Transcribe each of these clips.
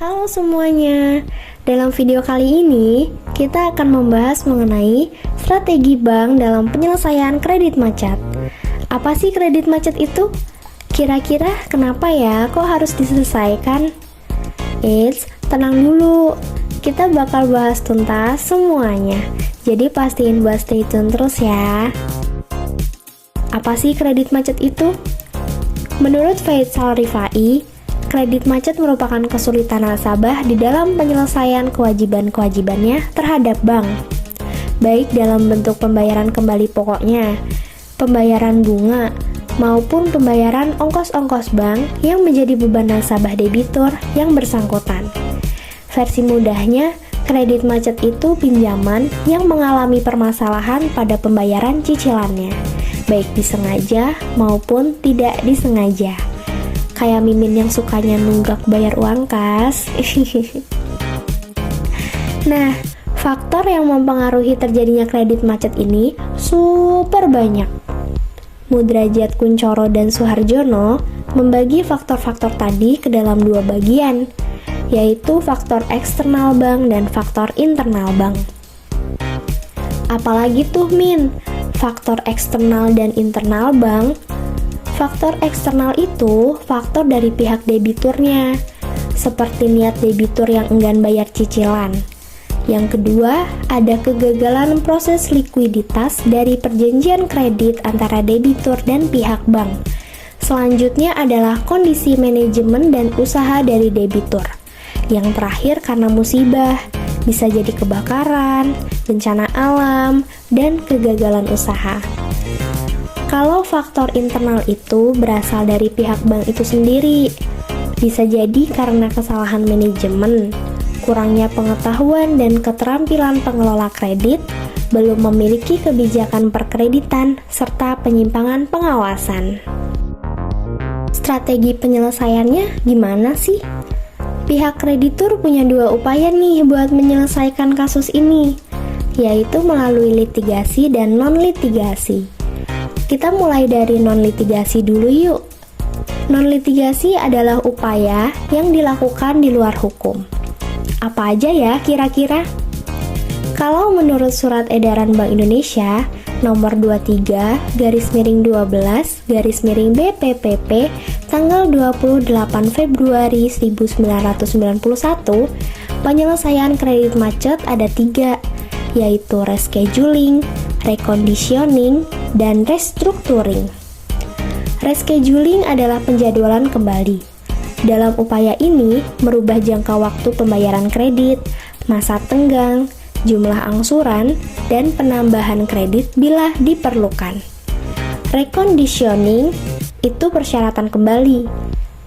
Halo semuanya, dalam video kali ini kita akan membahas mengenai strategi bank dalam penyelesaian kredit macet. Apa sih kredit macet itu? Kira-kira kenapa ya kok harus diselesaikan? Eits, tenang dulu, kita bakal bahas tuntas semuanya. Jadi pastiin buat stay tune terus ya. Apa sih kredit macet itu? Menurut Faisal Rifai, kredit macet merupakan kesulitan nasabah di dalam penyelesaian kewajiban-kewajibannya terhadap bank, baik dalam bentuk pembayaran kembali pokoknya, pembayaran bunga, maupun pembayaran ongkos-ongkos bank yang menjadi beban nasabah debitur yang bersangkutan. Versi mudahnya, kredit macet itu pinjaman yang mengalami permasalahan pada pembayaran cicilannya, baik disengaja maupun tidak disengaja. Kayak Mimin yang sukanya nunggak bayar uang kas. Nah, faktor yang mempengaruhi terjadinya kredit macet ini super banyak. Mudrajat Kuncoro dan Suharjono membagi faktor-faktor tadi ke dalam dua bagian, yaitu faktor eksternal bank dan faktor internal bank. Apalagi tuh Min, faktor eksternal dan internal bank? Faktor eksternal itu faktor dari pihak debiturnya, seperti niat debitur yang enggan bayar cicilan. Yang kedua, ada kegagalan proses likuiditas dari perjanjian kredit antara debitur dan pihak bank. Selanjutnya adalah kondisi manajemen dan usaha dari debitur. Yang terakhir karena musibah, bisa jadi kebakaran, bencana alam, dan kegagalan usaha. Kalau faktor internal itu berasal dari pihak bank itu sendiri, bisa jadi karena kesalahan manajemen, kurangnya pengetahuan dan keterampilan pengelola kredit, belum memiliki kebijakan perkreditan, serta penyimpangan pengawasan. Strategi penyelesaiannya gimana sih? Pihak kreditur punya dua upaya nih buat menyelesaikan kasus ini, yaitu melalui litigasi dan non-litigasi. Kita mulai dari non-litigasi dulu yuk. Non-litigasi adalah upaya yang dilakukan di luar hukum. Apa aja ya kira-kira? Kalau menurut Surat Edaran Bank Indonesia nomor 23/12/BPPP tanggal 28 Februari 1991, penyelesaian kredit macet ada 3, yaitu rescheduling, reconditioning, dan restructuring. Rescheduling adalah penjadwalan kembali. Dalam upaya ini, merubah jangka waktu pembayaran kredit, masa tenggang, jumlah angsuran, dan penambahan kredit bila diperlukan. Reconditioning itu persyaratan kembali.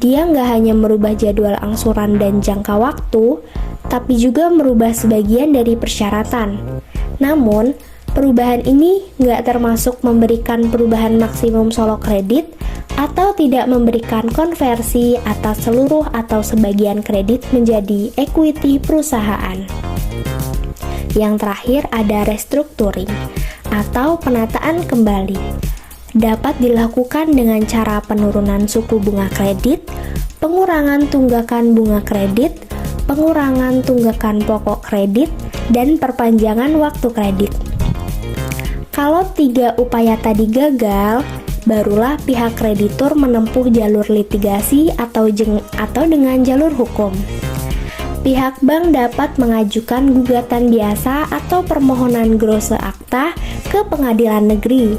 Dia nggak hanya merubah jadwal angsuran dan jangka waktu, tapi juga merubah sebagian dari persyaratan. Namun, perubahan ini nggak termasuk memberikan perubahan maksimum saldo kredit atau tidak memberikan konversi atas seluruh atau sebagian kredit menjadi equity perusahaan. Yang terakhir ada restructuring atau penataan kembali. Dapat dilakukan dengan cara penurunan suku bunga kredit, pengurangan tunggakan bunga kredit, pengurangan tunggakan pokok kredit, dan perpanjangan waktu kredit. Kalau 3 upaya tadi gagal, barulah pihak kreditur menempuh jalur litigasi atau dengan jalur hukum. Pihak bank dapat mengajukan gugatan biasa atau permohonan grosse akta ke pengadilan negeri.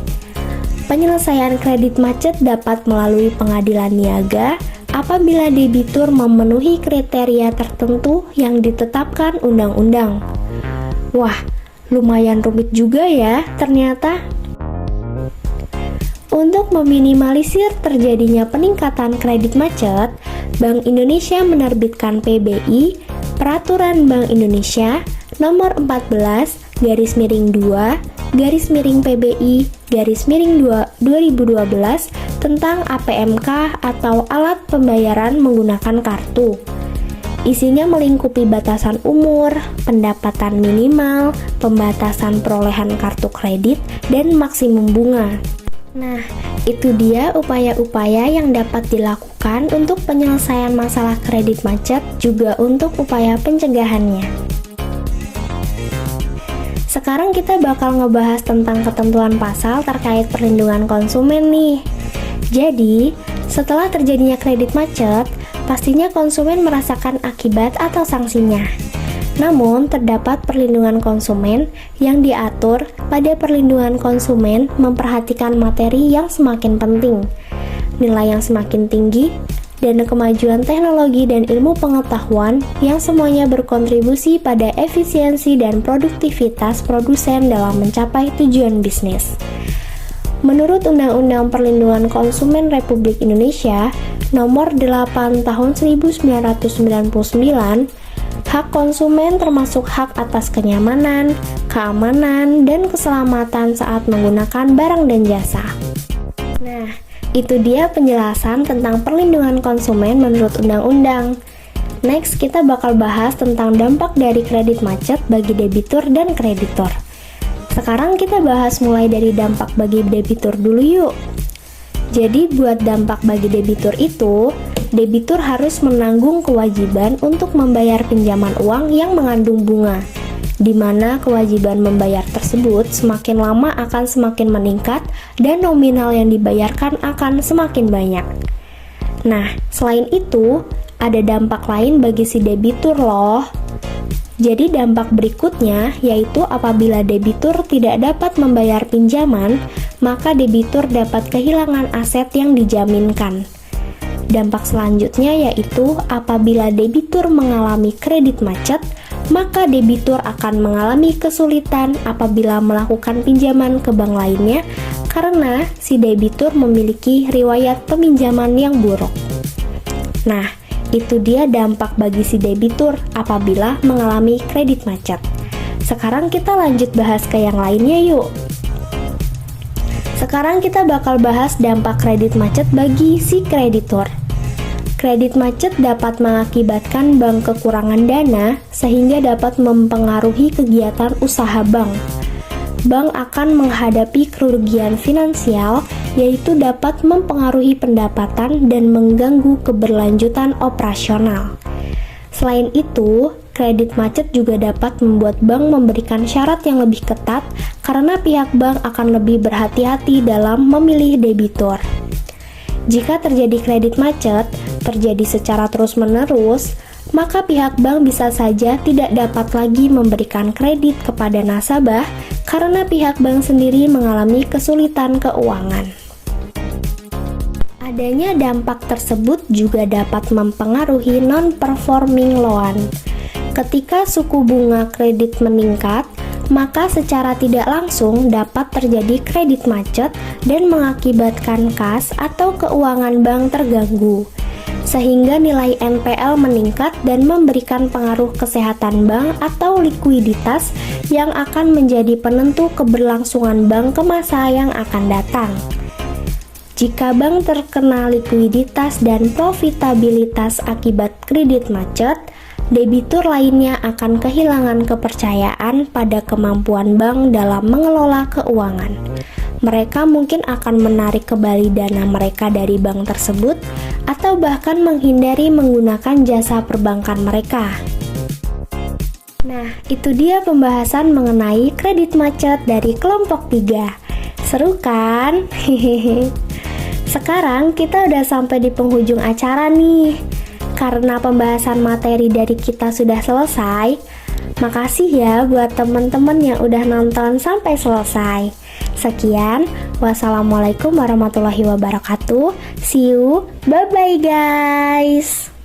Penyelesaian kredit macet dapat melalui pengadilan niaga apabila debitur memenuhi kriteria tertentu yang ditetapkan undang-undang. Wah, lumayan rumit juga ya ternyata. Untuk meminimalisir terjadinya peningkatan kredit macet, Bank Indonesia menerbitkan PBI, Peraturan Bank Indonesia nomor 14/PBI/2012 tentang APMK atau alat pembayaran menggunakan kartu. Isinya melingkupi batasan umur, pendapatan minimal, pembatasan perolehan kartu kredit, dan maksimum bunga. Nah, itu dia upaya-upaya yang dapat dilakukan untuk penyelesaian masalah kredit macet, juga untuk upaya pencegahannya. Sekarang kita bakal ngebahas tentang ketentuan pasal terkait perlindungan konsumen nih. Jadi, setelah terjadinya kredit macet, pastinya konsumen merasakan akibat atau sanksinya. Namun, terdapat perlindungan konsumen yang diatur pada perlindungan konsumen memperhatikan materi yang semakin penting, nilai yang semakin tinggi, dan kemajuan teknologi dan ilmu pengetahuan yang semuanya berkontribusi pada efisiensi dan produktivitas produsen dalam mencapai tujuan bisnis. Menurut Undang-Undang Perlindungan Konsumen Republik Indonesia Nomor 8 Tahun 1999, hak konsumen termasuk hak atas kenyamanan, keamanan, dan keselamatan saat menggunakan barang dan jasa. Nah, itu dia penjelasan tentang perlindungan konsumen menurut undang-undang. Next, kita bakal bahas tentang dampak dari kredit macet bagi debitur dan kreditor. Sekarang kita bahas mulai dari dampak bagi debitur dulu yuk. Jadi buat dampak bagi debitur itu, debitur harus menanggung kewajiban untuk membayar pinjaman uang yang mengandung bunga, di mana kewajiban membayar tersebut semakin lama akan semakin meningkat dan nominal yang dibayarkan akan semakin banyak. Nah, selain itu, ada dampak lain bagi si debitur loh. Jadi dampak berikutnya yaitu apabila debitur tidak dapat membayar pinjaman, maka debitur dapat kehilangan aset yang dijaminkan. Dampak selanjutnya yaitu apabila debitur mengalami kredit macet, maka debitur akan mengalami kesulitan apabila melakukan pinjaman ke bank lainnya karena si debitur memiliki riwayat peminjaman yang buruk. Nah, itu dia dampak bagi si debitur apabila mengalami kredit macet. Sekarang kita lanjut bahas ke yang lainnya yuk. Sekarang kita bakal bahas dampak kredit macet bagi si kreditor. Kredit macet dapat mengakibatkan bank kekurangan dana sehingga dapat mempengaruhi kegiatan usaha bank. Bank akan menghadapi kerugian finansial, yaitu dapat mempengaruhi pendapatan dan mengganggu keberlanjutan operasional. Selain itu, kredit macet juga dapat membuat bank memberikan syarat yang lebih ketat karena pihak bank akan lebih berhati-hati dalam memilih debitur. Jika terjadi kredit macet, terjadi secara terus-menerus, maka pihak bank bisa saja tidak dapat lagi memberikan kredit kepada nasabah karena pihak bank sendiri mengalami kesulitan keuangan. Adanya dampak tersebut juga dapat mempengaruhi non-performing loan. Ketika suku bunga kredit meningkat, maka secara tidak langsung dapat terjadi kredit macet dan mengakibatkan kas atau keuangan bank terganggu, sehingga nilai NPL meningkat dan memberikan pengaruh kesehatan bank atau likuiditas yang akan menjadi penentu keberlangsungan bank ke masa yang akan datang. Jika bank terkena likuiditas dan profitabilitas akibat kredit macet, debitur lainnya akan kehilangan kepercayaan pada kemampuan bank dalam mengelola keuangan. Mereka mungkin akan menarik kembali dana mereka dari bank tersebut atau bahkan menghindari menggunakan jasa perbankan mereka. Nah, itu dia pembahasan mengenai kredit macet dari kelompok 3. Seru kan? Sekarang kita udah sampai di penghujung acara nih. Karena pembahasan materi dari kita sudah selesai, makasih ya buat teman-teman yang udah nonton sampai selesai. Sekian, wassalamualaikum warahmatullahi wabarakatuh. See you, bye-bye guys.